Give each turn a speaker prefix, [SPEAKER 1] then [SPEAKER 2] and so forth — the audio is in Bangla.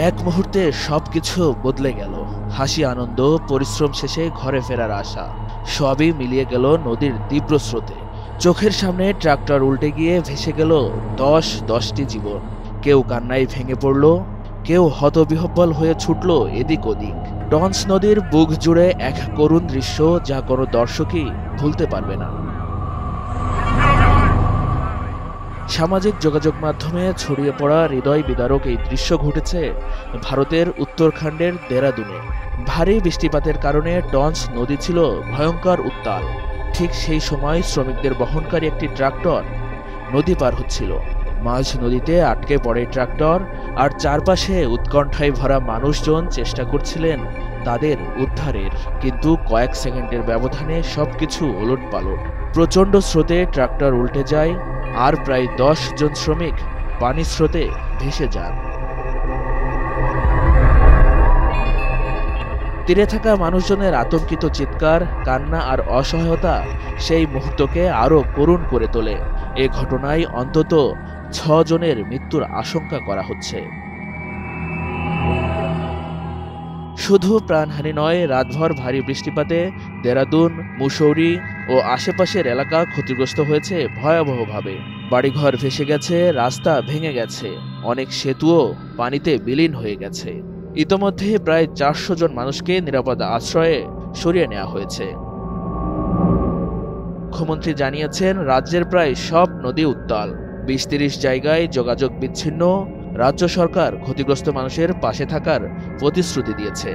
[SPEAKER 1] এক মুহূর্তে সবকিছু বদলে গেল। হাসি, আনন্দ, পরিশ্রম শেষে ঘরে ফেরার আশা সবই মিলিয়ে গেল নদীর তীব্র স্রোতে। চোখের সামনে ট্রাক্টর উল্টে গিয়ে ভেসে গেল 10টি জীবন। কেউ কান্নায় ভেঙে পড়ল, কেউ হতবিহ্বল হয়ে ছুটল এদিক ওদিক। টন্স নদীর বুক জুড়ে এক করুণ দৃশ্য যা কোনো দর্শকই ভুলতে পারবে না। সামাজিক যোগাযোগ মাধ্যমে ছড়িয়ে পড়া হৃদয় বিদারক এই দৃশ্য ঘটেছে ভারতের উত্তরাখণ্ডের দেরাদুনে। ভারী বৃষ্টিপাতের কারণে টন্স নদী ছিল ভয়ঙ্কর উত্তাল। ঠিক সেই সময় শ্রমিকদের বহনকারী একটি ট্রাক্টর নদী পার হচ্ছিল। মাঝ নদীতে আটকে পড়ে ট্রাক্টর, আর চারপাশে উৎকণ্ঠায় ভরা মানুষজন চেষ্টা করছিলেন তাদের উদ্ধারের। কিন্তু কয়েক সেকেন্ডের ব্যবধানে সবকিছু ওলটপালট। প্রচণ্ড স্রোতে ট্রাক্টর উল্টে যায়, আর প্রায় 10 জন শ্রমিক পানির স্রোতে ভেসে যান। তীরে থাকা মানুষজনের আতঙ্কিত চিৎকার, কান্না আর অসহায়তা সেই মুহূর্তকে আরও করুণ করে তোলে। এ ঘটনায় অন্তত 6 জনের মৃত্যুর আশঙ্কা করা হচ্ছে। শুধু প্রাণহানি নয়, রাতভর ভারী বৃষ্টিপাতে দেরাদুন, মুসৌরি ও আশেপাশের এলাকা ক্ষতিগ্রস্ত হয়েছে ভয়াবহভাবে। বাড়িঘর ভেসে গেছে, রাস্তা ভেঙে গেছে, অনেক সেতুও পানিতে বিলীন হয়ে গেছে। ইতোমধ্যে প্রায় 400 জন মানুষকে নিরাপদ আশ্রয়ে সরিয়ে নেওয়া হয়েছে। মুখ্যমন্ত্রী জানিয়েছেন, রাজ্যের প্রায় সব নদী উত্তাল, 20-30 জায়গায় যোগাযোগ বিচ্ছিন্ন। রাজ্য সরকার ক্ষতিগ্রস্ত মানুষের পাশে থাকার প্রতিশ্রুতি দিয়েছে।